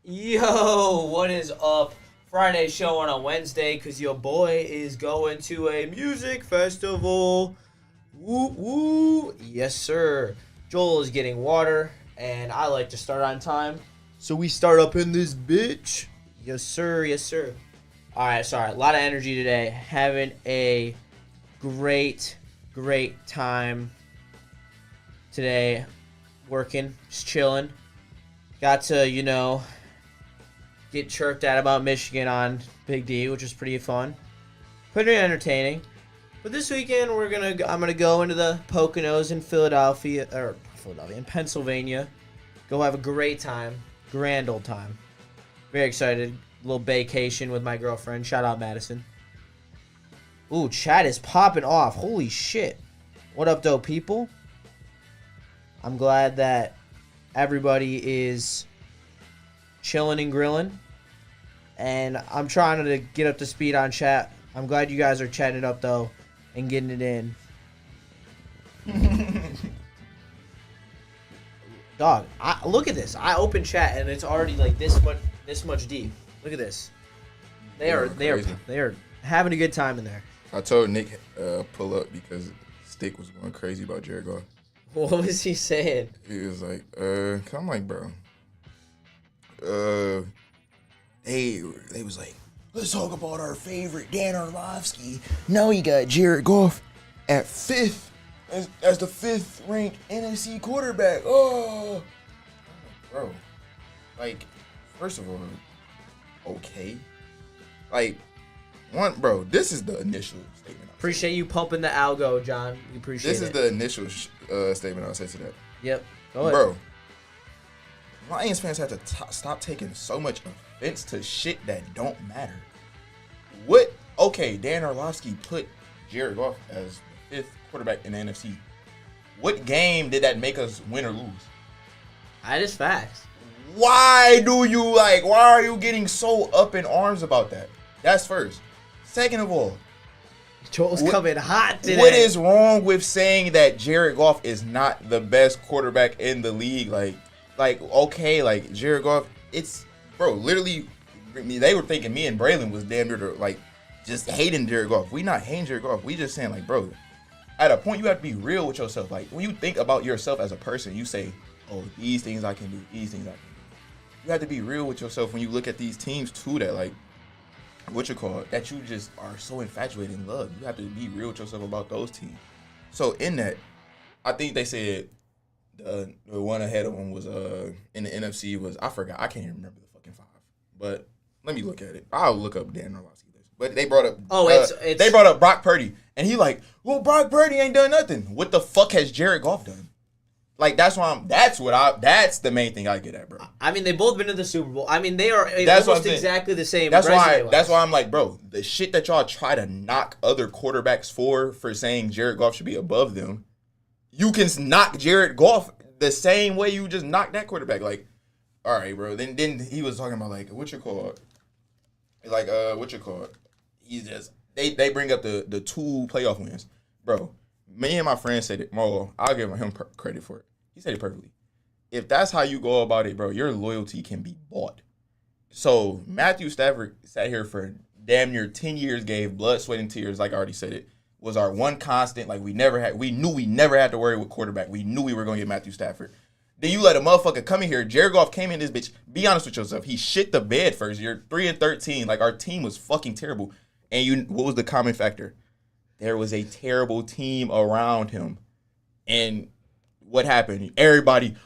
Yo, what is up? Friday show on a Wednesday because your boy is going to a music festival. Woo woo. Yes, sir. Joel is getting water, and I like to start on time. So we start up in this bitch. Yes, sir. Yes, sir. All right, sorry. A lot of energy today. Having a great time today. Working, just chilling. Got to, get chirped at about Michigan on Big D, which was pretty fun. Pretty entertaining. But this weekend I'm gonna go into the Poconos in in Pennsylvania. Go have a great time. Grand old time. Very excited. A little vacation with my girlfriend. Shout out Madison. Ooh, chat is popping off. Holy shit. What up, though, people? I'm glad that everybody is chilling and grilling. And I'm trying to get up to speed on chat. I'm glad you guys are chatting it up, though, and getting it in. Dog, look at this. I open chat, and it's already like this much deep. Look at this. They are having a good time in there. I told Nick pull up because Stick was going crazy about Jared Goff. What was he saying? He was like, I'm like, bro. They was like, let's talk about our favorite Dan Orlovsky. Now he got Jared Goff at 5th as the 5th ranked NFC quarterback. Oh, bro. Like, first of all, okay. Like, bro, this is the initial statement. Appreciate you pumping the algo, John. We appreciate it. This is the initial statement I'll say to that. Yep. Go ahead. Bro, Lions fans have to stop taking so much offense to shit that don't matter. Okay, Dan Orlovsky put Jared Goff as the 5th quarterback in the NFC. What game did that make us win or lose? That is facts. Why are you getting so up in arms about that? That's first. Second of all, Joel's coming hot today. What is wrong with saying that Jared Goff is not the best quarterback in the league? Okay, Jared Goff, literally, they were thinking me and Braylon was damn near just hating Jared Goff. We not hating Jared Goff. We just saying, bro, at a point you have to be real with yourself. Like, when you think about yourself as a person, you say, oh, these things I can do, these things I can do. You have to be real with yourself when you look at these teams, too, that, that you just are so infatuated in love. You have to be real with yourself about those teams. So, in that, I think they said the one ahead of them was in the NFC was, I forgot. I can't even remember the fucking 5. But let me look at it. I'll look up Dan Orlovsky list. But they brought up they brought up Brock Purdy. And he well, Brock Purdy ain't done nothing. What the fuck has Jared Goff done? That's the main thing I get at, bro. I mean, they both been to the Super Bowl. I mean, they are almost exactly the same. That's why I'm like, bro, the shit that y'all try to knock other quarterbacks for saying Jared Goff should be above them, you can knock Jared Goff the same way you just knocked that quarterback. All right, bro. Then he was talking about He's just they bring up the 2 playoff wins, bro. Me and my friend said it. Mo, I'll give him credit for it. He said it perfectly. If that's how you go about it, bro, your loyalty can be bought. So Matthew Stafford sat here for damn near 10 years, gave blood, sweat, and tears, like I already said it, was our one constant. We knew we never had to worry with quarterback. We knew we were going to get Matthew Stafford. Then you let a motherfucker come in here. Jared Goff came in this bitch. Be honest with yourself. He shit the bed first. You're 3-13. Our team was fucking terrible. And what was the common factor? There was a terrible team around him. And what happened? Everybody,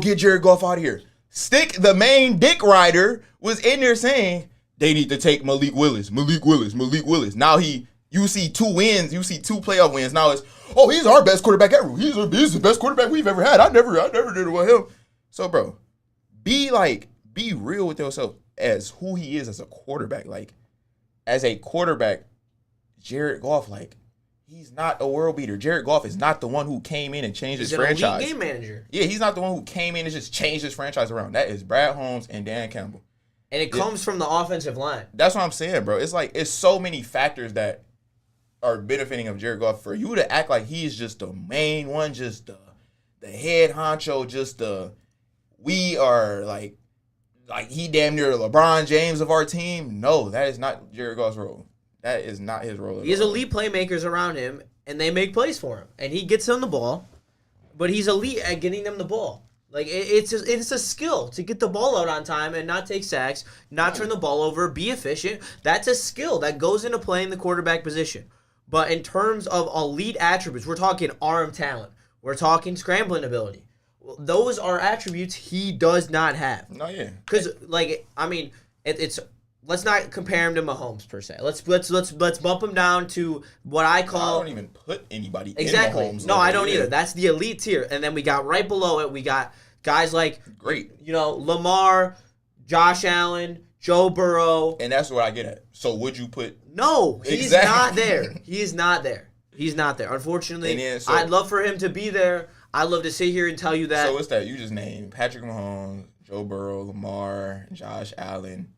get Jared Goff out of here. Stick, the main dick rider, was in there saying, they need to take Malik Willis. Now you see 2 wins. You see 2 playoff wins. Now it's, he's our best quarterback ever. He's the best quarterback we've ever had. I never did it with him. So, bro, be real with yourself as who he is as a quarterback. As a quarterback, Jared Goff, he's not a world beater. Jared Goff is not the one who came in and changed his franchise. He's an elite game manager. Yeah, he's not the one who came in and just changed his franchise around. That is Brad Holmes and Dan Campbell. And it comes from the offensive line. That's what I'm saying, bro. It's so many factors that are benefiting of Jared Goff. For you to act like he's just the main one, just the head honcho, we are like he damn near LeBron James of our team. No, that is not Jared Goff's role. That is not his role. He has elite playmakers around him, and they make plays for him, and he gets them the ball. But he's elite at getting them the ball. Like it's a skill to get the ball out on time and not take sacks, not turn the ball over, be efficient. That's a skill that goes into playing the quarterback position. But in terms of elite attributes, we're talking arm talent. We're talking scrambling ability. Those are attributes he does not have. No, yeah. Because it's let's not compare him to Mahomes per se. Let's bump him down to what I call. I don't even put anybody exactly. in Mahomes. No, I don't either. That's the elite tier, and then we got right below it. We got guys like Lamar, Josh Allen, Joe Burrow, and that's what I get at. So would you put? No, he's not there. He is not there. He's not there. Unfortunately, I'd love for him to be there. I'd love to sit here and tell you that. So what's that? You just named Patrick Mahomes, Joe Burrow, Lamar, Josh Allen.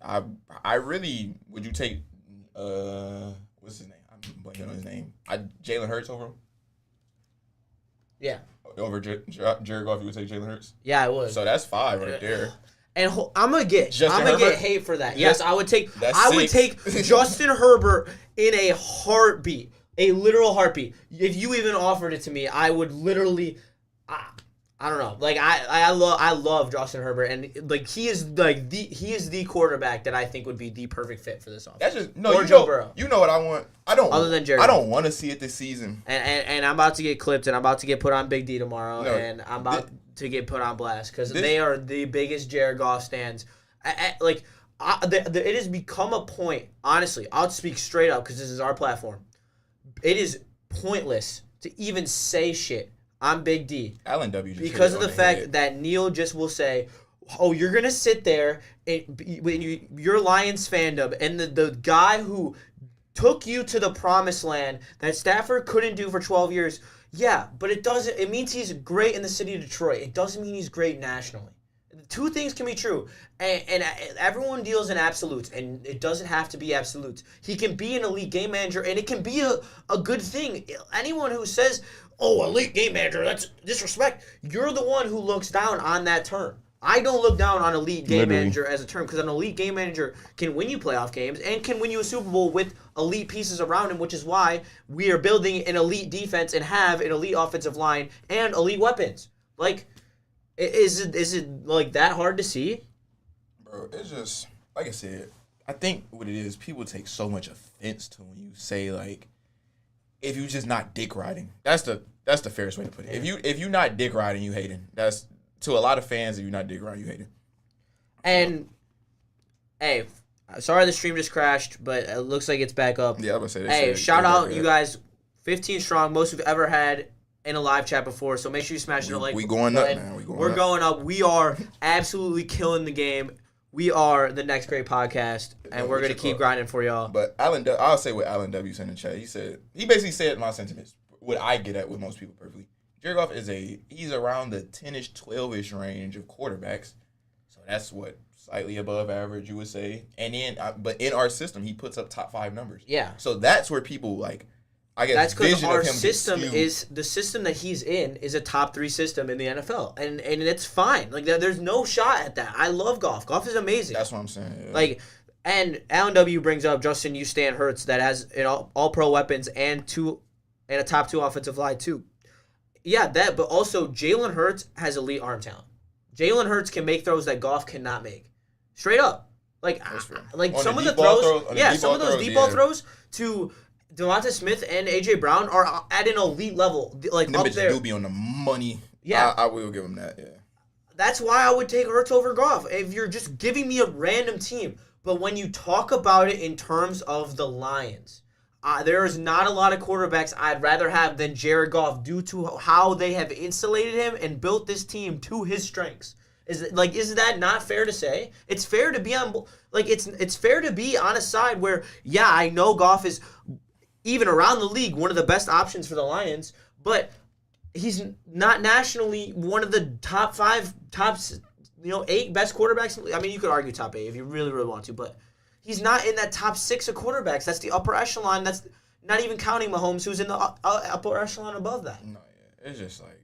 I really would you take what's his name? I'm blanking on his name. Jalen Hurts over him. Yeah. Over Jared Goff, you would take Jalen Hurts. Yeah, I would. So that's 5 right there. And I'm gonna get hate for that. Yes, I would take six. Justin Herbert in a heartbeat, a literal heartbeat. If you even offered it to me, I would literally. I don't know. Like I love Justin Herbert, and like he is the quarterback that I think would be the perfect fit for this offense. That's just no. Or Joe Burrow. You know what I want? I don't. Other than Jared. I don't want to see it this season. And I'm about to get clipped, and I'm about to get put on Big D tomorrow, and I'm about to get put on blast because they are the biggest Jared Goff stands. It has become a point. Honestly, I'll speak straight up because this is our platform. It is pointless to even say shit. I'm Big D. Allen W. Just because of the fact that Neil just will say, "Oh, you're gonna sit there when your Lions fandom and the guy who took you to the promised land that Stafford couldn't do for 12 years." Yeah, but it doesn't. It means he's great in the city of Detroit. It doesn't mean he's great nationally. Two things can be true, and everyone deals in absolutes, and it doesn't have to be absolutes. He can be an elite game manager, and it can be a good thing. Anyone who says, "Oh, elite game manager, that's disrespect," you're the one who looks down on that term. I don't look down on elite game manager as a term because an elite game manager can win you playoff games and can win you a Super Bowl with elite pieces around him, which is why we are building an elite defense and have an elite offensive line and elite weapons. Like, is it like that hard to see? Bro, it's just like I said. I think what it is, people take so much offense to when you say like, if you just not dick riding. That's the fairest way to put it. If you not dick riding, you hating. That's to a lot of fans. If you not dick riding, you hating. And hey, sorry the stream just crashed, but it looks like it's back up. Yeah, I'm gonna say that. Hey, shout out you guys, 15 strong, most we've ever had in a live chat before. So make sure you smash it like. We going up, man. We're going up. We are absolutely killing the game. We are the next great podcast, and we're gonna keep grinding for y'all. But I'll say what Allen W said in the chat. He basically said my sentiments. What I get at with most people perfectly. Jared Goff he's around the 10-ish, 12-ish range of quarterbacks. So that's what slightly above average, you would say. And then, but in our system, he puts up top 5 numbers. Yeah. So that's where people like. I guess that's because our system is the system that he's in is a top 3 system in the NFL, and it's fine. Like there's no shot at that. I love Goff. Goff is amazing. That's what I'm saying. Yeah. Like, and Allen W brings up Justin Stan Hurts that has all pro weapons and a top 2 offensive line too. Yeah, that. But also Jalen Hurts has elite arm talent. Jalen Hurts can make throws that Goff cannot make. Straight up. Like some of the throws. Some of those deep ball throws to Devonta Smith and A.J. Brown are at an elite level, like up there. Do be on the money. Yeah, I will give him that. Yeah, that's why I would take Hurts over Goff if you're just giving me a random team. But when you talk about it in terms of the Lions, there is not a lot of quarterbacks I'd rather have than Jared Goff due to how they have insulated him and built this team to his strengths. Is that not fair to say? It's fair to be on it's fair to be on a side where I know Goff is even around the league, one of the best options for the Lions, but he's not nationally one of the top 8 best quarterbacks. I mean, you could argue top 8 if you really, really want to, but he's not in that top 6 of quarterbacks. That's the upper echelon. That's not even counting Mahomes, who's in the upper echelon above that. No, yeah. It's just like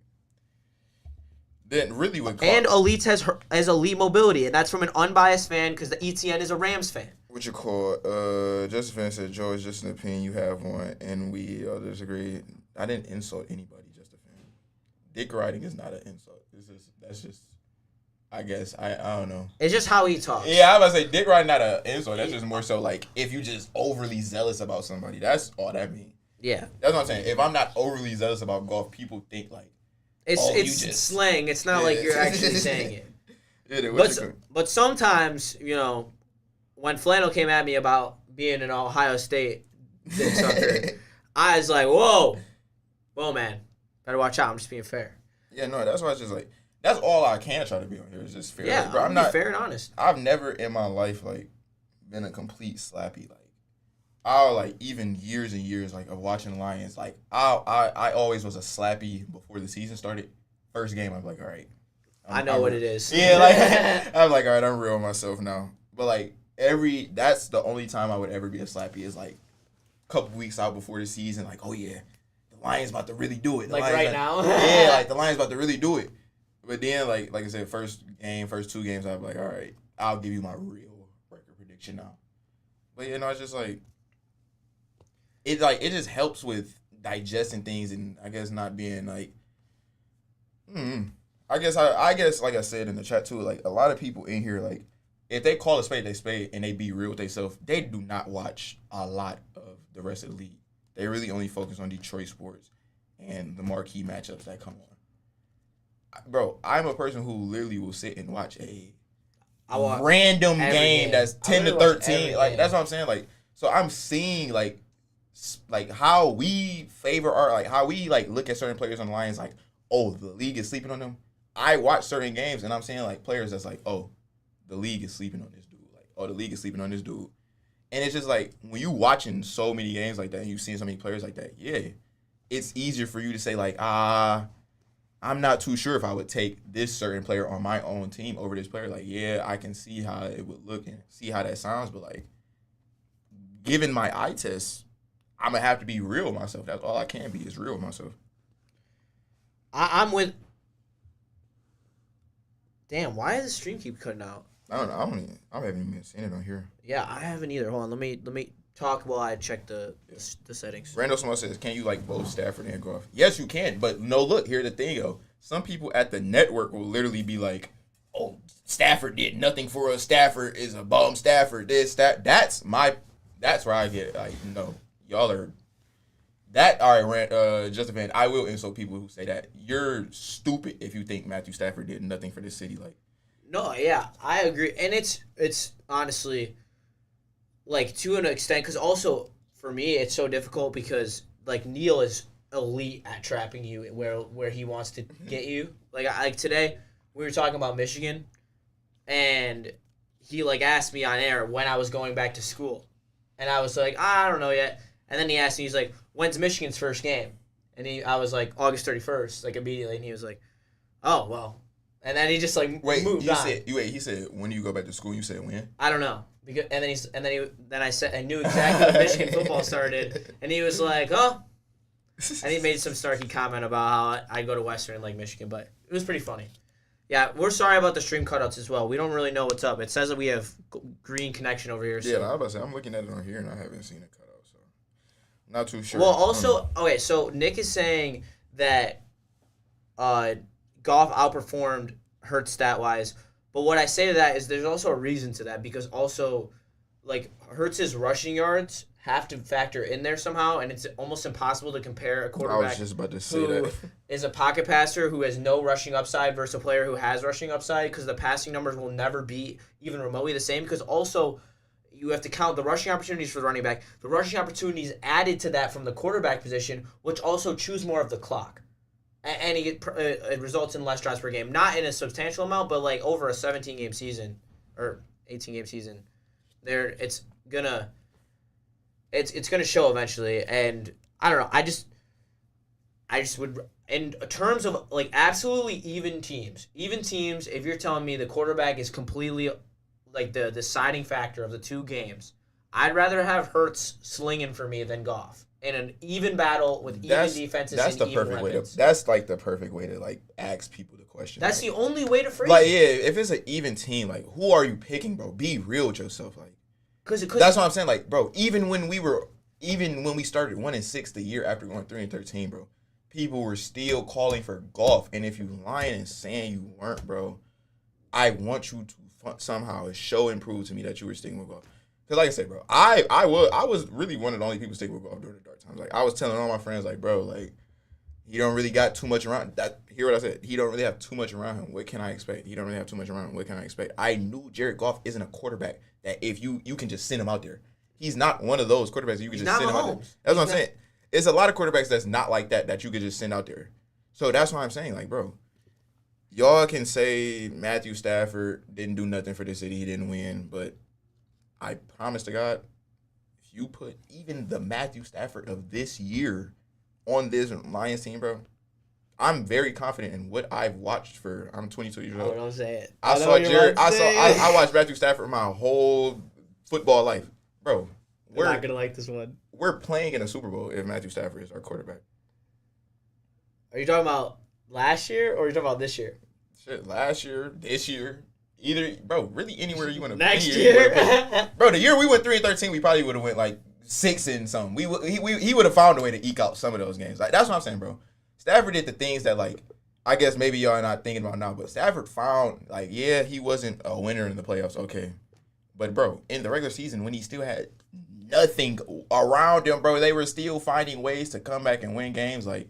Then really with Carr, and Elite has elite mobility, and that's from an unbiased fan because the ETN is a Rams fan. what you call Justin Fan said, Joe, it's just an opinion you have on, and we all disagree. I didn't insult anybody, Justin Fan. Dick riding is not an insult. That's just I guess I don't know. It's just how he talks. Yeah, I was about to say dick riding not an insult. That's just more so like if you just overly zealous about somebody. That's all that means. Yeah, that's what I'm saying. If I'm not overly zealous about golf, people think like it's slang. It's not like you're actually saying it. Yeah, but sometimes when Flannel came at me about being in Ohio State dick sucker, I was like, whoa, man, better watch out. I'm just being fair. Yeah, no, that's why it's just like. That's all I can try to be on here is just fair. Yeah, like, bro, I'm not fair and honest. I've never in my life like been a complete slappy. Like I'll like even years and years like of watching Lions. Like I always was a slappy before the season started. First game, I'm like, all right. I know what it is. Yeah, like I'm like, all right, I'm real with myself now. But like that's the only time I would ever be a slappy is like a couple weeks out before the season. Like, oh yeah, the Lions about to really do it. Like right now. Yeah, like the Lions about to really do it. But then, like I said, first 2 games, I'm like, all right, I'll give you my real record prediction now. But it's just like it just helps with digesting things and I guess not being like, I guess like I said in the chat too, like a lot of people in here, like if they call a spade, they spade, and they be real with themselves, they do not watch a lot of the rest of the league. They really only focus on Detroit sports and the marquee matchups that come on. Bro, I'm a person who literally will sit and watch a random game that's 10 to 13. Like that's what I'm saying. Like, so I'm seeing like how we favor how we like look at certain players on the Lions. Like, oh, the league is sleeping on them. I watch certain games and I'm seeing like players that's like, oh, the league is sleeping on this dude. Like, oh, the league is sleeping on this dude. And it's just like when you watching so many games like that and you've seen so many players like that, yeah, it's easier for you to say like, I'm not too sure if I would take this certain player on my own team over this player. Like, yeah, I can see how it would look and see how that sounds, but like, given my eye test, I'm gonna have to be real with myself. That's all I can be is real with myself. I'm with. Damn, why does the stream keep cutting out? I don't know. I haven't even seen it on here. Yeah, I haven't either. Hold on, let me talk while I check the settings. Randall Small says, can you like both Stafford and Goff? Yes, you can. But no, look, here's the thing, yo. Some people at the network will literally be like, oh, Stafford did nothing for us. Stafford is a bum. Stafford this, that. That's where I get, like, no. Y'all are, all right, Justin Van, I will insult people who say that. You're stupid if you think Matthew Stafford did nothing for this city. Like, no, yeah, I agree. And it's honestly, like, to an extent, because also, for me, it's so difficult because, like, Neil is elite at trapping you where he wants to get you. Like today, we were talking about Michigan, and he, like, asked me on air when I was going back to school. And I was like, I don't know yet. And then he asked me, he's like, when's Michigan's first game? And I was like, August 31st, like, immediately. And he was like, oh, well. And then he just, like, moved on. He said, when do you go back to school? You said when? I don't know. Because, then I said I knew exactly when Michigan football started, and he was like, "Oh," and he made some snarky comment about how I go to Western and like Michigan, but it was pretty funny. Yeah, we're sorry about the stream cutouts as well. We don't really know what's up. It says that we have green connection over here. So. Yeah, I was about to say I'm looking at it on here and I haven't seen it cut out, so not too sure. Well, also, okay, so Nick is saying that Goff outperformed Hurts stat wise. But what I say to that is there's also a reason to that because also, like, Hurts' rushing yards have to factor in there somehow, and it's almost impossible to compare a quarterback I was just about to say who that. is a pocket passer who has no rushing upside versus a player who has rushing upside because the passing numbers will never be even remotely the same because also you have to count the rushing opportunities for the running back, the rushing opportunities added to that from the quarterback position, which also chews more of the clock. And it results in less drives per game. Not in a substantial amount, but like over a 17-game season or 18-game season, it's gonna show eventually. And I don't know. I just would, in terms of like absolutely even teams. If you're telling me the quarterback is completely like the deciding factor of the two games, I'd rather have Hurts slinging for me than Goff. in an even battle with even defenses and even weapons. That's like the perfect way to like ask people the question. That's the only way to phrase like, it. yeah, if it's an even team, like who are you picking, bro? Be real with yourself, like. That's what I'm saying, like, bro. Even when we started 1-6 the year after going 3-13, bro, people were still calling for golf. And if you lying and saying you weren't, bro, I want you to somehow show and prove to me that you were sticking with golf. Because like I said, bro, I was really one of the only people sticking with golf during the dark times. Like, I was telling all my friends, like, bro, like, he don't really got too much around. Hear what I said? He don't really have too much around him. What can I expect? He don't really have too much around him. What can I expect? I knew Jared Goff isn't a quarterback that if you can just send him out there. He's not one of those quarterbacks you can just send him out there. That's what I'm saying. It's a lot of quarterbacks that's not like that you could just send out there. So that's why I'm saying, like, bro, y'all can say Matthew Stafford didn't do nothing for the city. He didn't win. But I promise to God, if you put even the Matthew Stafford of this year on this Lions team, bro, I'm very confident in what I've watched for. I'm 22 years old. Don't say it. I watched Matthew Stafford my whole football life, bro. We're not gonna like this one. We're playing in a Super Bowl if Matthew Stafford is our quarterback. Are you talking about last year or are you talking about this year? Shit, last year, this year, either, bro. Really, anywhere you want to. Next year, bro. The year we went 3-13, we probably would have went like 6 and something. He would have found a way to eke out some of those games. Like, that's what I'm saying, bro. Stafford did the things that, like, I guess maybe y'all are not thinking about now, but Stafford found, like, yeah, he wasn't a winner in the playoffs, okay. But, bro, in the regular season, when he still had nothing around him, bro, they were still finding ways to come back and win games. Like,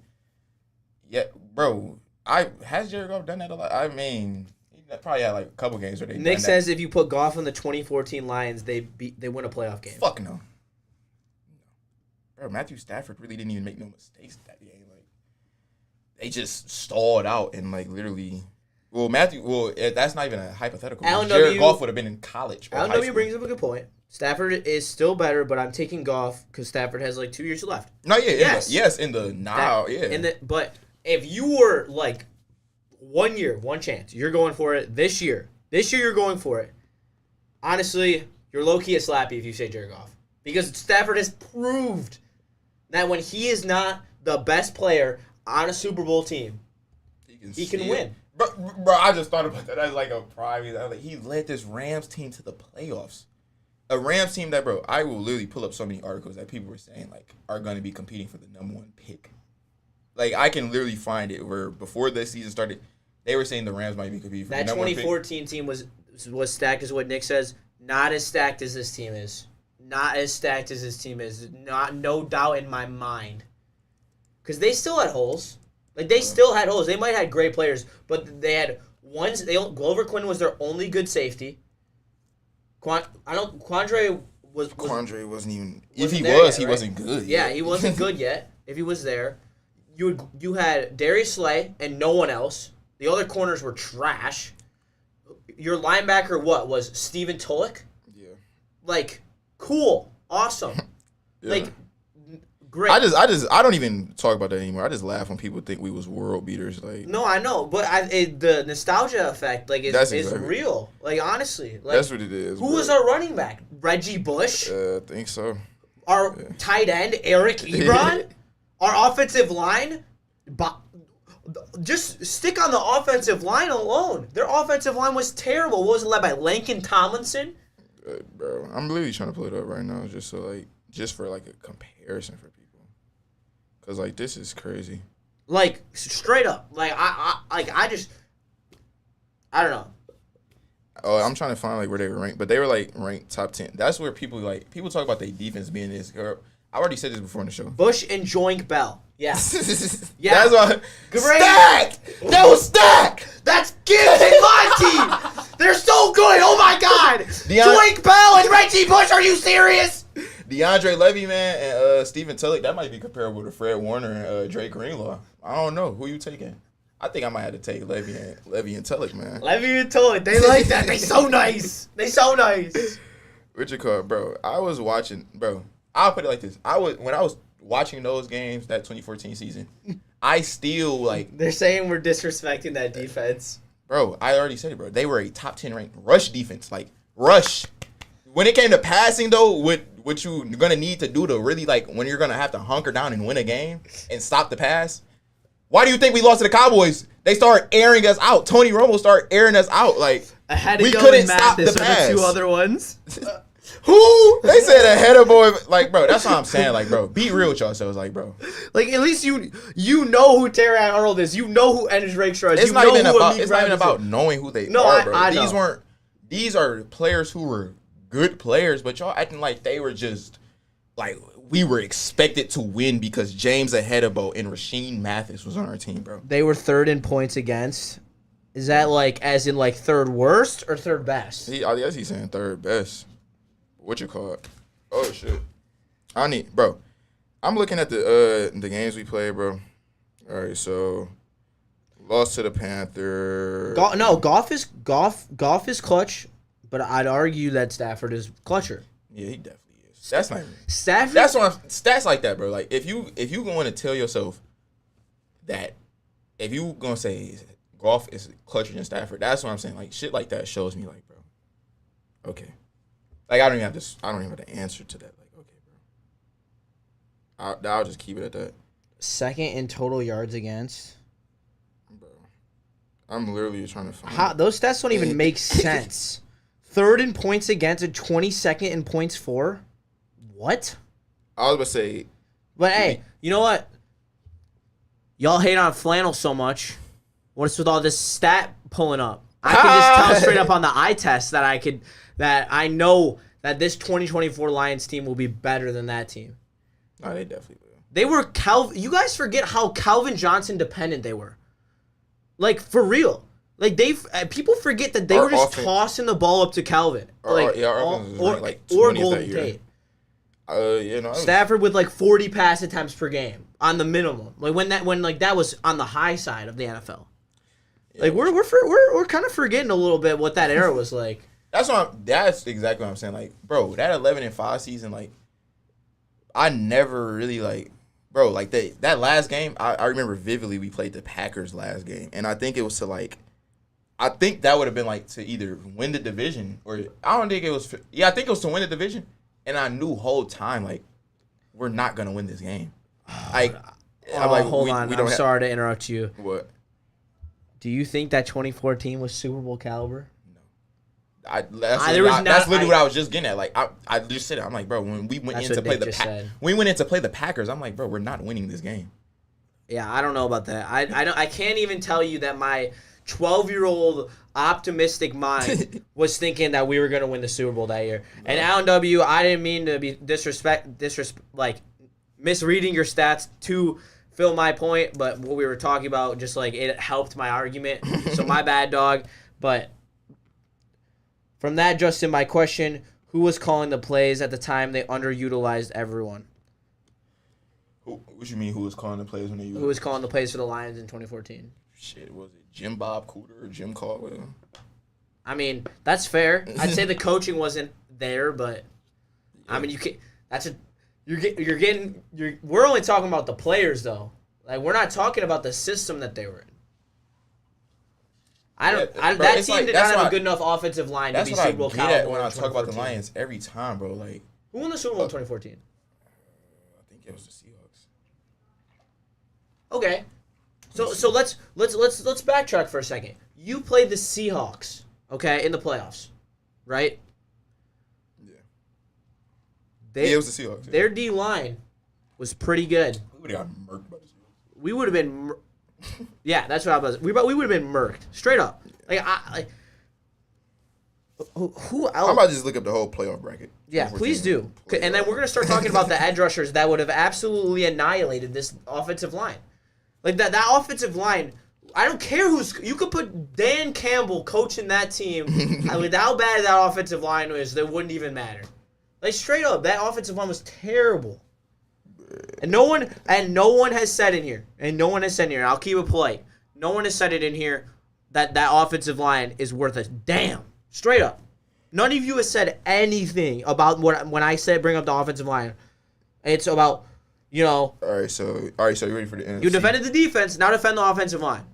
yeah, bro, has Jared Goff done that a lot? I mean, he probably had, like, a couple games where they Nick says if you put Goff on the 2014 Lions, they win a playoff game. Fuck no. Bro, Matthew Stafford really didn't even make no mistakes that game. Like, they just stalled out and, like, literally. Well, that's not even a hypothetical. Jared Goff would have been in college. LW brings up a good point. Stafford is still better, but I'm taking Goff because Stafford has like 2 years left. No, yeah, yeah. But if you were like 1 year, one chance, you're going for it this year. This year you're going for it. Honestly, you're low-key a slappy if you say Jared Goff. Because Stafford has proved that when he is not the best player on a Super Bowl team, he can win. Bro, I just thought about that as like a prime. Like, he led this Rams team to the playoffs. A Rams team that, bro, I will literally pull up so many articles that people were saying, like, are going to be competing for the #1 pick. Like, I can literally find it where before this season started, they were saying the Rams might be competing for the #1 pick. That 2014 team was stacked as what Nick says. Not as stacked as this team is. Not as stacked as this team is. No doubt in my mind. Because they still had holes. Like, they still had holes. They might have had great players, but they had ones. Glover Quinn was their only good safety. Quandre wasn't even. If he was, he wasn't good. Yeah, he wasn't good yet. If he was there, you had Darius Slay and no one else. The other corners were trash. Your linebacker was Steven Tulloch. Yeah. Like, cool, awesome. Yeah. Like, great. I don't even talk about that anymore. I just laugh when people think we was world beaters. Like, no, I know, but the nostalgia effect, like, is real. Like, honestly, like, that's what it is. Who was our running back? Reggie Bush. I think so. Our tight end Eric Ebron. Our offensive line. Just stick on the offensive line alone. Their offensive line was terrible. What was it led by? Lincoln Tomlinson. Bro, I'm literally trying to pull it up right now, just for like a comparison for people. Cause like this is crazy. Like straight up, like I don't know. Oh, I'm trying to find like where they were ranked, but they were like ranked top 10. That's where people talk about their defense being this. I already said this before in the show. Bush and Joink Bell. Yeah. Yeah. That's why. Great. Stack! That was Stack! That's Gibbs and my team! They're so good! Oh my god! Joink Bell and Reggie Bush, are you serious? DeAndre Levy, man, and Steven Tulloch, that might be comparable to Fred Warner and Drake Greenlaw. I don't know. Who you taking? I think I might have to take Levy and Tulloch, man. Levy and Tulloch, they like that. They so nice. They so nice. Richard Carr, bro. I was watching, bro. I'll put it like this. When I was watching those games, that 2014 season, I still, like... They're saying we're disrespecting that defense. Bro, I already said it, bro. They were a top 10 ranked rush defense. Like, rush. When it came to passing, though, with what you gonna need to do to really like when you're gonna have to hunker down and win a game and stop the pass. Why do you think we lost to the Cowboys? They started airing us out. Tony Romo started airing us out. Like we couldn't stop the pass. The two other ones. Who? They said ahead of boy. Like, bro, that's what I'm saying. Like, bro, be real with yourselves. Like, bro. Like, at least you know who Terry Arnold is. You know who Ennis Rakestraw is. It's not even about knowing who they are, bro. I know. These are players who were good players, but y'all acting like they were just like we were expected to win because James Ahedebo and Rasheed Mathis was on our team, bro. They were third in points against. Is that like as in like third worst or third best? I guess he's saying third best. What you call it? Oh shit! Bro. I'm looking at the games we played, bro. All right, so lost to the Panthers. Goff is clutch, but I'd argue that Stafford is clutcher. Yeah, he definitely is. That's not Stafford. That's what stats like that, bro. Like if you going to tell yourself that if you gonna say Goff is clutcher than Stafford, that's what I'm saying. Like shit like that shows me like, bro. Okay. Like I don't even have the answer to that. Like okay, bro. I'll just keep it at that. Second in total yards against. Bro, I'm literally trying to find. Those stats don't even make sense. Third in points against and 22nd in points for. What? I was about to say. But hey, you know what? Y'all hate on flannel so much. What's with all this stat pulling up? I can just tell straight up on the eye test that I know that this 2024 Lions team will be better than that team. No, they definitely will. They were You guys forget how Calvin Johnson dependent they were. Like for real. Like people forget that they were just tossing the ball up to Calvin. Our offense was like 20th Golden Tate. Yeah. Stafford with like 40 pass attempts per game on the minimum. Like when that was on the high side of the NFL. Yeah, like we're kind of forgetting a little bit what that era was like. That's exactly what I'm saying. Like, bro, that 11-5 season, like, I never really like, bro, like that last game. I remember vividly we played the Packers last game, and I think it was to like, I think that would have been like to either win the division or I don't think it was. Yeah, I think it was to win the division, and I knew whole time like we're not gonna win this game. Like, I'm like, hold on, I'm sorry to interrupt you. What? Do you think that 2014 was Super Bowl caliber? That's literally what I was just getting at. Like I just said it. I'm like, bro, when we went in to play the Packers, I'm like, bro, we're not winning this game. Yeah, I don't know about that. I can't even tell you that my 12-year-old optimistic mind was thinking that we were gonna win the Super Bowl that year. No. And Alan W, I didn't mean to be like misreading your stats to fill my point, but what we were talking about just like it helped my argument. So my bad, dog. But from that, Justin, my question, who was calling the plays at the time they underutilized everyone? What you mean who was calling the plays when they Who was calling the plays for the Lions in 2014? Shit, was it Jim Bob Cooter or Jim Caldwell? I mean, that's fair. I'd say the coaching wasn't there, but yeah. I mean, we're only talking about the players though. Like we're not talking about the system that they were in. That team did not have a good enough offensive line to be Super Bowl caliber. That's what I get at when I talk about the Lions every time, bro. Like who won the Super Bowl in 2014? I think it was the Seahawks. Okay, so let's backtrack for a second. You played the Seahawks, okay, in the playoffs, right? Yeah. It was the Seahawks. Yeah. Their D line was pretty good. We would have got murked by the Seahawks. We would have been. Yeah, that's what I was. We would have been murked straight up. Who else? I'm about to just look up the whole playoff bracket. Yeah, please do. And then we're gonna start talking about the edge rushers that would have absolutely annihilated this offensive line. Like that offensive line. I don't care you could put Dan Campbell coaching that team. With how bad that offensive line was, that wouldn't even matter. Like straight up, that offensive line was terrible. And no one has said in here, and I'll keep it polite. No one has said it in here that offensive line is worth a damn. Straight up. None of you has said anything about when I said bring up the offensive line. It's about, All right, so you ready for the NFC? You defended the defense, now defend the offensive line.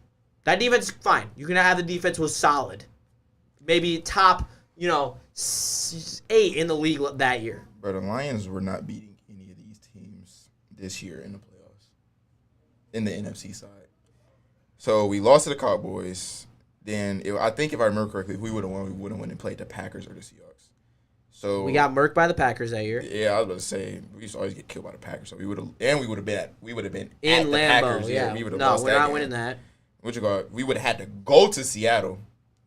That defense, fine. You can have the defense was solid. Maybe top, 8 in the league that year. But the Lions were not beating any of these teams this year in the playoffs, in the NFC side. So we lost to the Cowboys. Then I think if I remember correctly, if we would have won, we would have went and played the Packers or the Seahawks. So we got murked by the Packers that year. Yeah, I was about to say we used to always get killed by the Packers. So we would have been at in the Lambeau. Packers. Yeah, we would have no, lost we're that not game. winning that. We would have had to go to Seattle.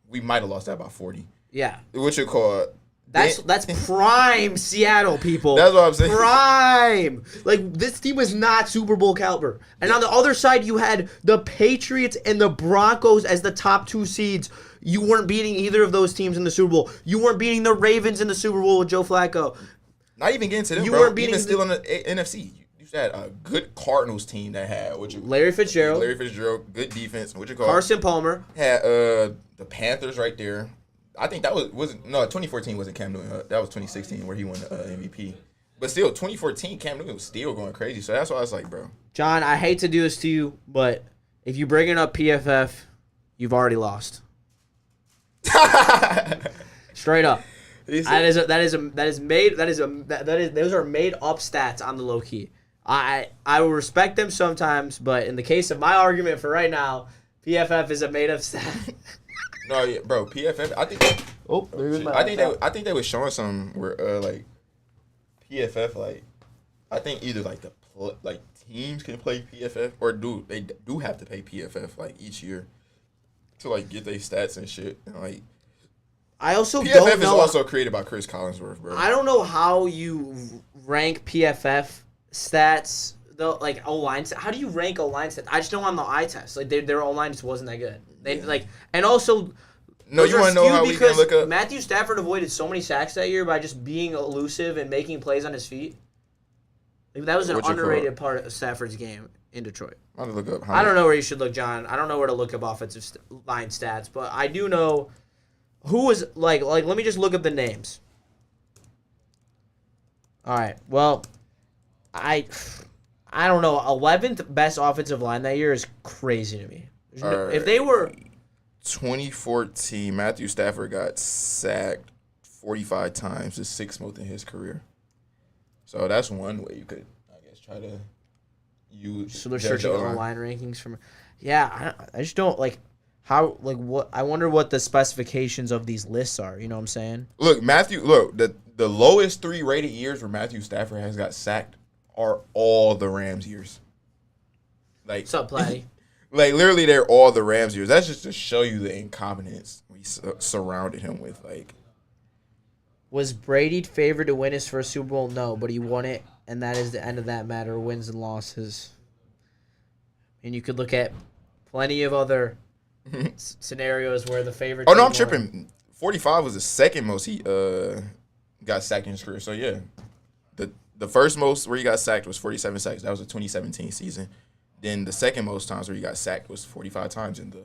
We might have lost that by 40. Yeah. That's prime Seattle, people. That's what I'm saying. Prime. Like, this team was not Super Bowl caliber. And on the other side, you had the Patriots and the Broncos as the top 2 seeds. You weren't beating either of those teams in the Super Bowl. You weren't beating the Ravens in the Super Bowl with Joe Flacco. Not even getting to them, bro. Weren't beating still in the NFC. You had a good Cardinals team that had Larry Fitzgerald, good defense. Carson Palmer. Had the Panthers right there. I think that wasn't 2014 wasn't Cam Newton. That was 2016 where he won the MVP. But still, 2014 Cam Newton was still going crazy. So that's why I was like, bro. John, I hate to do this to you, but if you bring it up PFF, you've already lost. Straight up. Those are made up stats on the low key. I will respect them sometimes, but in the case of my argument for right now, PFF is a made up stat. No, yeah, bro. PFF. I think they were showing some where like PFF I think either teams can play PFF or they do have to pay PFF each year to get their stats and shit. And, I also PFF don't know. is also created by Chris Collinsworth, bro. I don't know how you rank PFF stats though, O-line. How do you rank O-line stats? I just know on the eye test, their O-line just wasn't that good. And also. No, you want to know how we can look up? Matthew Stafford avoided so many sacks that year by just being elusive and making plays on his feet. That was an underrated part of Stafford's game in Detroit. I'm gonna look up. I don't know where you should look, John. I don't know where to look up offensive line stats, but I do know who was let me just look up the names. All right. Well, I don't know. 11th best offensive line that year is crazy to me. If they were 2014, Matthew Stafford got sacked 45 times, the 6th most in his career. So that's one way you could, I guess, try to use. So they're searching O-line rankings from. Yeah, I just don't what. I wonder what the specifications of these lists are. You know what I'm saying? Look, the lowest 3 rated years where Matthew Stafford has got sacked are all the Rams years. What's up, Platty? Literally, they're all the Rams years. That's just to show you the incompetence we surrounded him with. Was Brady favored to win his first Super Bowl? No, but he won it, and that is the end of that matter, wins and losses. And you could look at plenty of other scenarios where the favorite. Oh, no, I'm tripping. 45 was the second most he got sacked in his career. So, yeah. The first most where he got sacked was 47 sacks. That was the 2017 season. Then the second most times where he got sacked was 45 times in the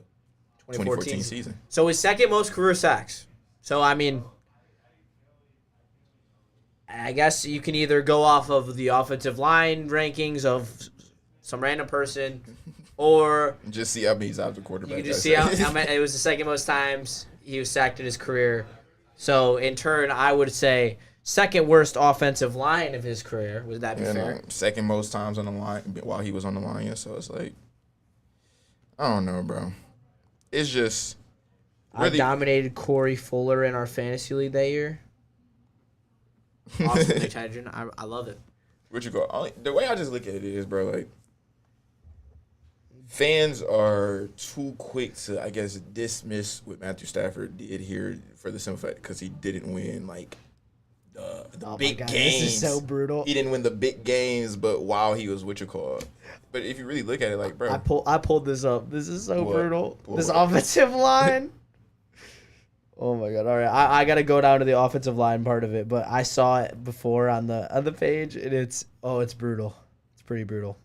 2014 season. So his second most career sacks. So, I mean, I guess you can either go off of the offensive line rankings of some random person or just see how many times the quarterback. You can just see how many, it was the second most times he was sacked in his career. So, in turn, I would say second worst offensive line of his career. Would that be fair? Second most times on the line while he was on the line. So it's I don't know, bro. It's just really, I dominated Corey Fuller in our fantasy league that year. Awesome, Nick Hydrogen. I love it. The way I just look at it is, bro, fans are too quick to, I guess, dismiss what Matthew Stafford did here for the simple fact because he didn't win the big games. This is so brutal. He didn't win the big games, but while he was But if you really look at it, bro. I pulled this up. This is so brutal. This offensive line. Oh my god! All right, I gotta go down to the offensive line part of it, but I saw it before on the page, and it's brutal. It's pretty brutal.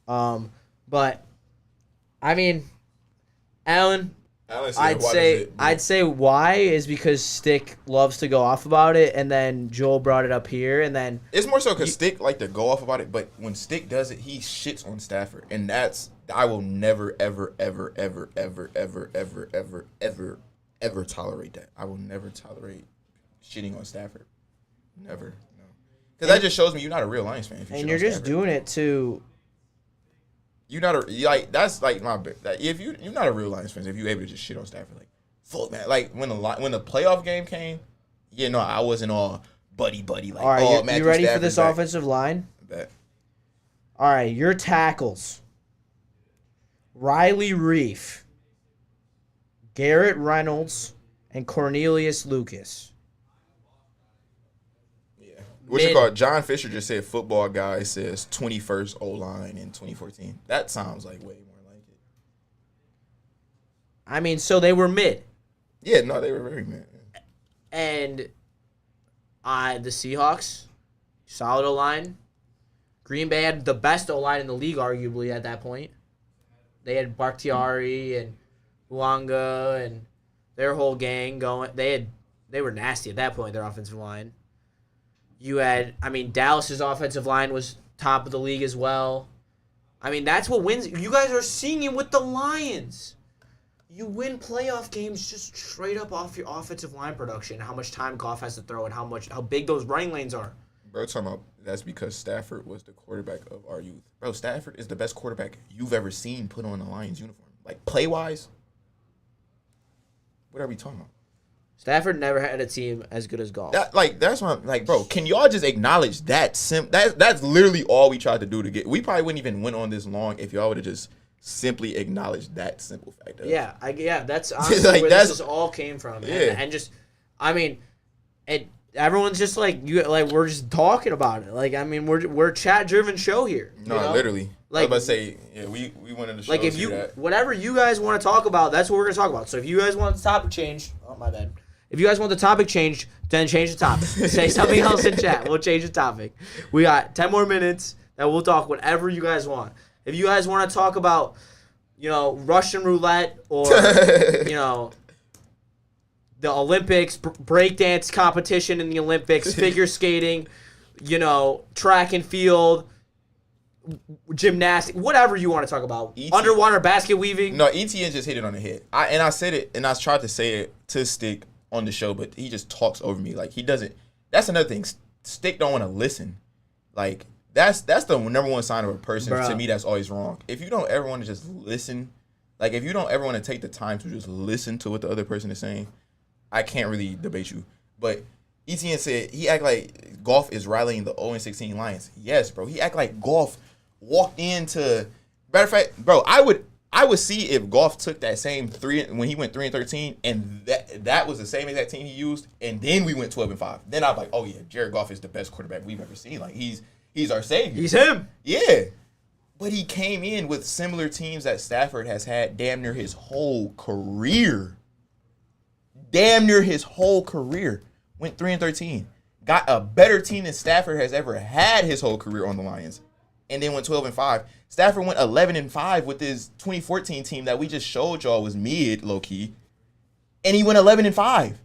But I mean, Alan, I'd say why is because Stick loves to go off about it, and then Joel brought it up here, and then it's more so because Stick like to go off about it, but when Stick does it, he shits on Stafford, and I will never ever ever tolerate that. I will never tolerate shitting on Stafford. Never. No. Because that just shows me you're not a real Lions fan. If you and you're just Stafford. doing it to. You're not a that's like my if you're not a real Lions fan if you're able to just shit on Stafford like fuck man like when the playoff game came, I wasn't all buddy like all right, you ready Stafford's for this back. offensive line? I bet. All right, your tackles: Riley Reef, Garrett Reynolds, and Cornelius Lucas. What's it called? John Fisher just said football guy says 21st O-line in 2014. That sounds like way more like it. I mean, so they were mid. Yeah, no, they were very mid. And the Seahawks, solid O-line. Green Bay had the best O-line in the league, arguably, at that point. They had Bakhtiari and Luanga and their whole gang going. They were nasty at that point, their offensive line. You had, Dallas's offensive line was top of the league as well. That's what wins. You guys are seeing it with the Lions. You win playoff games just straight up off your offensive line production, how much time Goff has to throw, and how big those running lanes are. Bro, talking about that's because Stafford was the quarterback of our youth. Bro, Stafford is the best quarterback you've ever seen put on a Lions uniform. Like, play-wise, what are we talking about? Stafford never had a team as good as Goff. That's what I'm like, bro. Can y'all just acknowledge that? That's literally all we tried to do to get. We probably wouldn't even went on this long if y'all would have just simply acknowledged that simple fact. That's honestly where this all came from. Yeah. And just, everyone's just we're just talking about it. We're a chat-driven show here. No, literally. I was about to say, we wanted to show you that. Whatever you guys want to talk about, that's what we're going to talk about. So if you guys want the topic changed, oh, my bad. If you guys want the topic changed, then change the topic. Say something else in chat. We'll change the topic. We got 10 more minutes that we'll talk whatever you guys want. If you guys want to talk about, Russian roulette or, the Olympics, breakdance competition in the Olympics, figure skating, track and field, gymnastics, whatever you want to talk about. Underwater basket weaving. No, ETN just hit it on the head. I said it, and I tried to say it to Stick on the show, but he just talks over me. Like, he doesn't. That's another thing. Stick don't want to listen. Like, that's the number one sign of a person, to me, that's always wrong. If you don't ever want to just listen, like, if you don't ever want to take the time to just listen to what the other person is saying, I can't really debate you. But ETN said he act like Goff is rallying the 0-16 Lions. Yes, bro. He act like Goff walked into. Matter of fact, bro, I would see if Goff took that same 3 when he went 3-13, and that was the same exact team he used, and then we went 12-5. Then I'm like, oh yeah, Jared Goff is the best quarterback we've ever seen. Like, he's our savior. He's him. Yeah. But he came in with similar teams that Stafford has had damn near his whole career. Went 3-13. Got a better team than Stafford has ever had his whole career on the Lions. And then went 12-5. Stafford went 11-5 with his 2014 team that we just showed y'all was mid, low-key. And he went 11-5.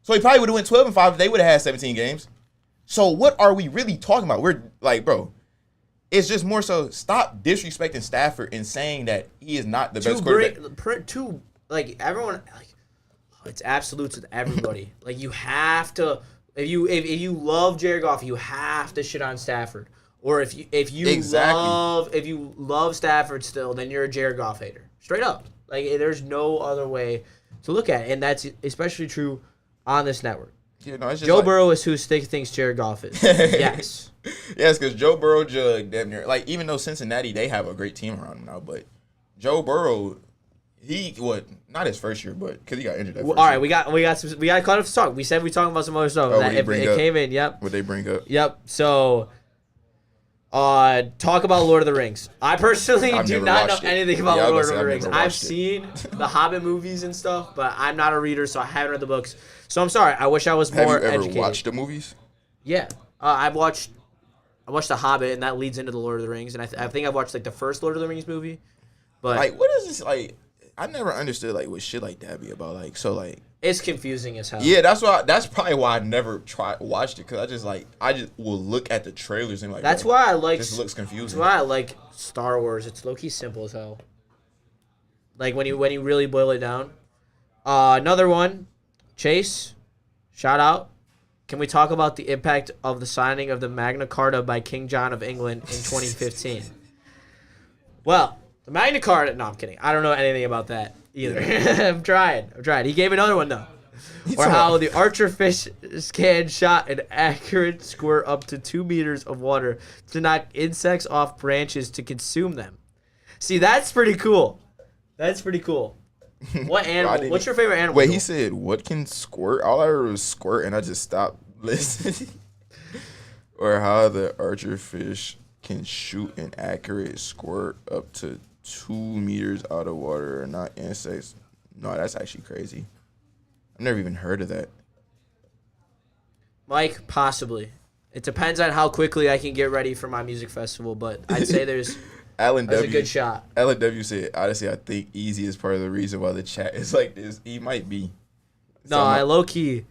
So he probably would have went 12-5 if they would have had 17 games. So what are we really talking about? We're like, bro, it's just more so stop disrespecting Stafford and saying that he is not the best quarterback. Everyone, it's absolutes with everybody. Like, you have to, if you love Jared Goff, you have to shit on Stafford. Or if you love Stafford still, then you're a Jared Goff hater. Straight up. Like, there's no other way to look at it. And that's especially true on this network. Yeah, no, it's just Joe Burrow is who Stick thinks Jared Goff is. Yes. Yes, because Joe Burrow damn near, like, even though Cincinnati, they have a great team around him now, but Joe Burrow, not his first year, but because he got injured that first all right, year. we got caught up to talk. We said we talking about some other stuff. It came in, yep. What they bring up. Yep. So, talk about Lord of the Rings. I personally do not know anything about Lord of the Rings. I've seen the Hobbit movies and stuff, but I'm not a reader, so I haven't read the books. So I'm sorry. I wish I was more educated. Have you ever watched the movies? Yeah. I watched the Hobbit, and that leads into the Lord of the Rings, and I think I've watched like the first Lord of the Rings movie. But like, what is this like? I never understood like what shit like that be about. Like, so like it's confusing as hell. Yeah, that's probably why I never watched it, because I just will look at the trailers and like. That's why I like. This looks confusing. That's why I like Star Wars. It's low key simple as hell. Like when you really boil it down. Another one, Chase, shout out. Can we talk about the impact of the signing of the Magna Carta by King John of England in 2015? Well, the Magna Carta. No, I'm kidding. I don't know anything about that either. I'm trying. He gave another one though. Or how the archer fish can shot an accurate squirt up to 2 meters of water to knock insects off branches to consume them. See, that's pretty cool. What animal? What's your favorite animal? Wait, he said, what can squirt? All I heard was squirt, and I just stopped listening. Or how the archer fish can shoot an accurate squirt up to 2 meters out of water and not insects. No, that's actually crazy. I've never even heard of that. Mike, possibly. It depends on how quickly I can get ready for my music festival, but I'd say there's a good shot. Alan W said, honestly, I think Easy is part of the reason why the chat is like this. He might be. No, I low key.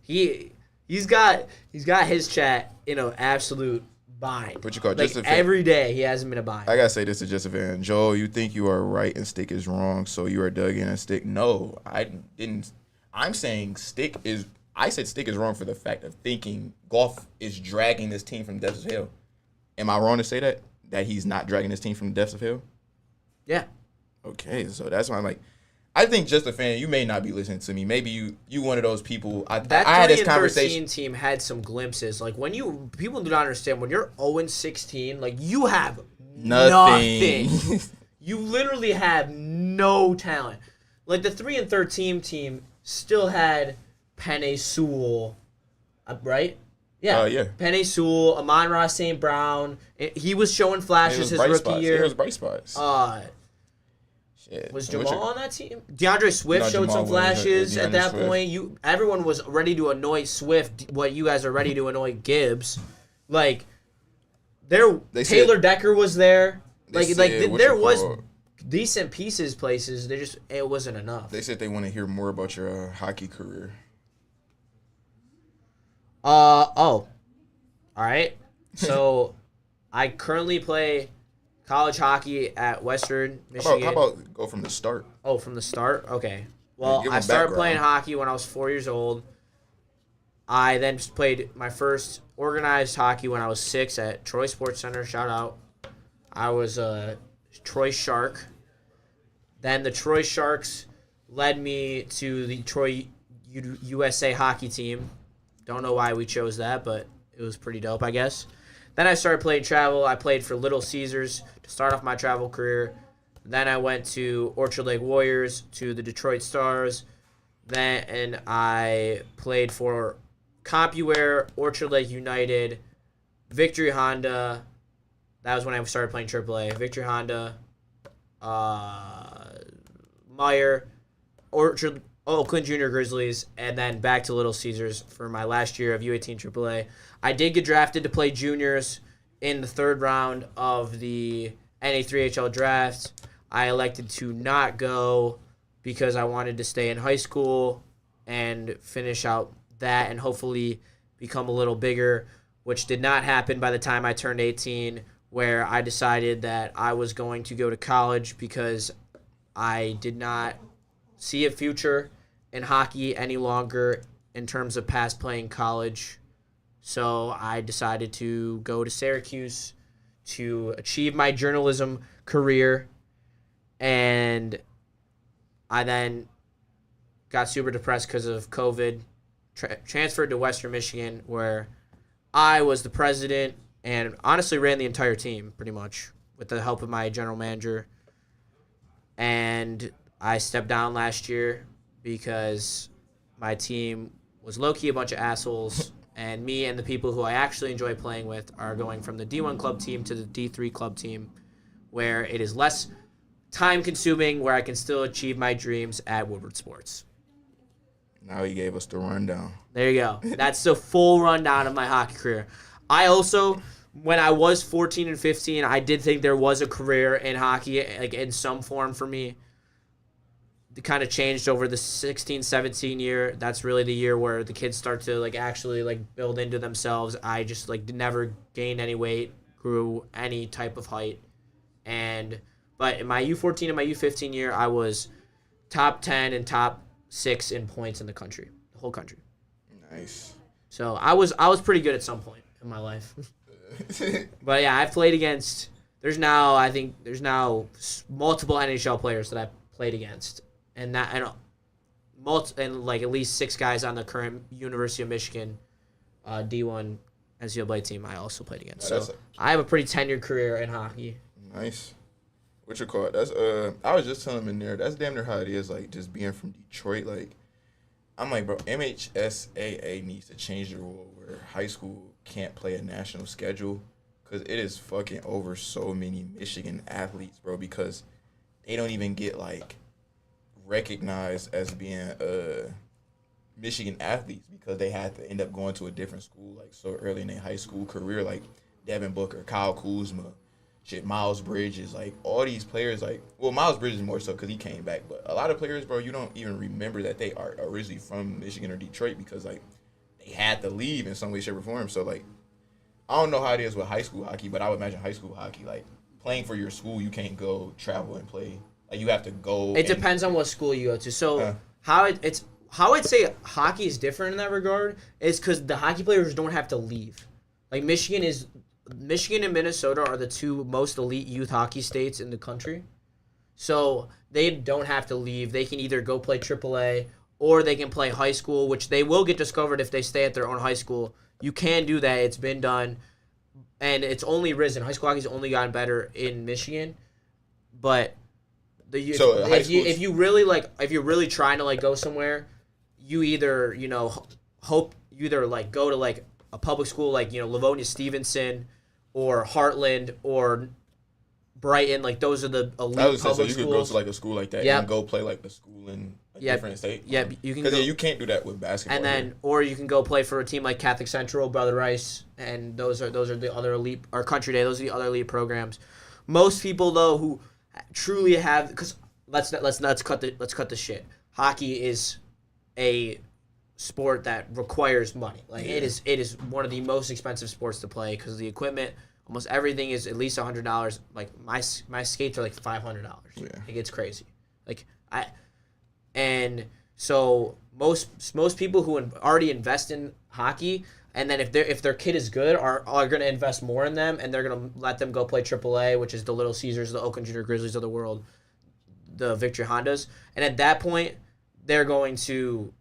He's got his chat in an absolute bind. What you call it? Like every day he hasn't been a bind. I gotta say this to Just a Fan. Joel, you think you are right and Stick is wrong, so you are dug in and Stick. No, I didn't. I'm saying I said Stick is wrong for the fact of thinking golf is dragging this team from the depths of hell. Am I wrong to say that? That he's not dragging this team from the depths of hell? Yeah. Okay, so that's why I'm like, I think Just a Fan, you may not be listening to me. Maybe you one of those people. I had this conversation. That 3-13 team had some glimpses. Like people do not understand when you're 0-16, like you have nothing. You literally have no talent. Like the 3-13 team still had Penny Sewell, right? Yeah. Yeah. Penny Sewell, Amon-Ra St. Brown. He was showing flashes his rookie year. It was bright spots. Shit. Was Jamal on that team? DeAndre Swift showed some flashes at that point. Everyone was ready to annoy Swift. What you guys are ready to annoy Gibbs. Like, Taylor Decker was there. There was decent pieces, places. It wasn't enough. They said they want to hear more about your hockey career. All right. So, I currently play college hockey at Western Michigan. How about go from the start? Oh, from the start? Okay. Well, I started playing hockey when I was 4 years old. I then played my first organized hockey when I was 6 at Troy Sports Center. Shout out. I was a Troy Shark. Then the Troy Sharks led me to the Troy USA hockey team. Don't know why we chose that, but it was pretty dope, I guess. Then I started playing travel. I played for Little Caesars to start off my travel career. Then I went to Orchard Lake Warriors, to the Detroit Stars. Then I played for CompuWare, Orchard Lake United, Victory Honda. That was when I started playing AAA. Victory Honda, Meyer, Oakland Junior Grizzlies, and then back to Little Caesars for my last year of U18 AAA. I did get drafted to play juniors in the 3rd round of the NA3HL draft. I elected to not go because I wanted to stay in high school and finish out that and hopefully become a little bigger, which did not happen by the time I turned 18, where I decided that I was going to go to college because I did not see a future in hockey any longer in terms of past playing college. So I decided to go to Syracuse to achieve my journalism career. And I then got super depressed because of COVID. Transferred to Western Michigan, where I was the president and honestly ran the entire team pretty much with the help of my general manager. And I stepped down last year because my team was low-key a bunch of assholes, and me and the people who I actually enjoy playing with are going from the D1 club team to the D3 club team, where it is less time-consuming, where I can still achieve my dreams at Woodward Sports. Now he gave us the rundown. There you go. That's the full rundown of my hockey career. I also, when I was 14 and 15, I did think there was a career in hockey, like in some form for me. It kind of changed over the 16, 17 year. That's really the year where the kids start to actually build into themselves. I just never gained any weight, grew any type of height. But in my U14 and my U15 year, I was top 10 and top 6 in points in the country whole country. Nice. So I was pretty good at some point in my life. But yeah, I've played against. There's now multiple NHL players that I've played against, and like at least 6 guys on the current University of Michigan D1 NCAA team I also played against. So I have a pretty tenured career in hockey. Nice. What you call it? That's I was just telling him in there. That's damn near how it is. Like just being from Detroit. Like I'm like, bro, MHSAA needs to change the rule where high school can't play a national schedule because it is fucking over so many Michigan athletes, bro. Because they don't even get like recognized as being Michigan athletes because they had to end up going to a different school like so early in their high school career, like Devin Booker, Kyle Kuzma, Miles Bridges, like all these players, like Miles Bridges more so because he came back, but a lot of players, bro, you don't even remember that they are originally from Michigan or Detroit because like they had to leave in some way, shape, or form. So like I don't know how it is with high school hockey, but I would imagine high school hockey, like playing for your school, you can't go travel and play. Like you have to go. It depends on what school you go to. So how I'd say hockey is different in that regard is because the hockey players don't have to leave. Like Michigan and Minnesota are the 2 most elite youth hockey states in the country. So they don't have to leave. They can either go play AAA or they can play high school, which they will get discovered if they stay at their own high school. You can do that. It's been done. And it's only risen. High school hockey's only gotten better in Michigan. But if you're really trying to like go somewhere, you either, go to like a public school like, Livonia Stevenson or Heartland or Brighton, like those are the elite public schools. So you could go to like a school like that and go play like the school in a different state. Yeah, you can. Because you can't do that with basketball. And then, or you can go play for a team like Catholic Central, Brother Rice, and those are the other elite, or Country Day. Those are the other elite programs. Most people though who truly have, because let's cut the shit. Hockey is a sport that requires money. Like it is one of the most expensive sports to play because the equipment, almost everything is at least $100. Like my skates are like $500. Yeah. Like it's crazy. And so most people who already invest in hockey, and then if their kid is good, are going to invest more in them, and they're going to let them go play AAA, which is the Little Caesars, the Oakland Junior Grizzlies of the world, the Victory Hondas, and at that point they're going to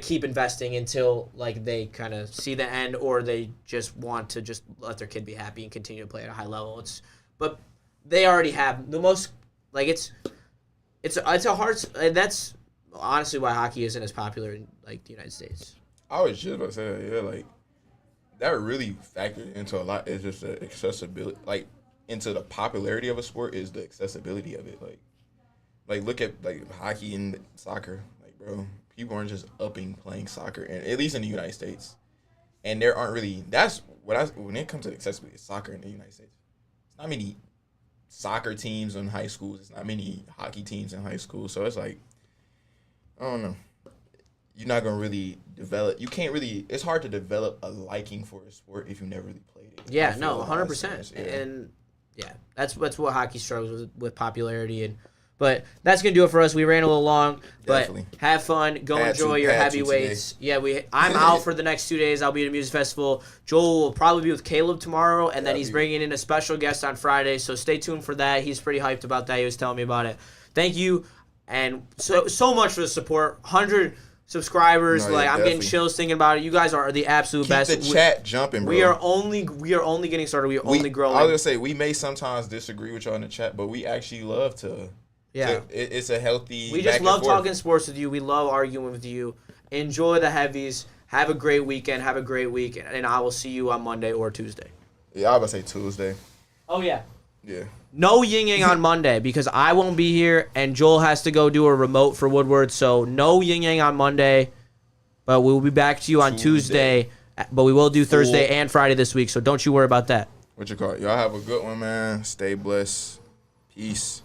keep investing until like they kind of see the end, or they just want to just let their kid be happy and continue to play at a high level. But they already have the most, like it's a hard, and that's honestly why hockey isn't as popular in like the United States. I was just about to say that, yeah, like that really factored into a lot. Is just the accessibility, like into the popularity of a sport is the accessibility of it. Like look at like hockey and soccer, like bro. People aren't just upping playing soccer, and at least in the United States. And there aren't really. That's when it comes to accessibility, soccer in the United States. It's not many soccer teams in high schools. It's not many hockey teams in high school. So it's like, I don't know. You're not gonna really develop. You can't really. It's hard to develop a liking for a sport if you never really played it. Yeah, no, 100%. And yeah, that's what hockey struggles with popularity. But that's going to do it for us. We ran a little long, but Definitely. Have fun. Go enjoy your heavyweights. Yeah, I'm out for the next 2 days. I'll be at a music festival. Joel will probably be with Caleb tomorrow, and then he's bringing in a special guest on Friday, so stay tuned for that. He's pretty hyped about that. He was telling me about it. Thank you, and so much for the support. 100 subscribers. I'm getting chills thinking about it. You guys are the absolute best. Keep the chat jumping, bro. We are only getting started. We are only growing. I was going to say, we may sometimes disagree with y'all in the chat, but we actually love to... Yeah, it's a healthy. We just love talking sports with you. We love arguing with you. Enjoy the heavies. Have a great weekend. Have a great week, and I will see you on Monday or Tuesday. Yeah, I was about to say Tuesday. Oh yeah. Yeah. No Ying on Monday because I won't be here, and Joel has to go do a remote for Woodward. So no Ying on Monday, but we will be back to you on Tuesday. But we will do Thursday and Friday this week. So don't you worry about that. What you call it? Y'all have a good one, man. Stay blessed. Peace.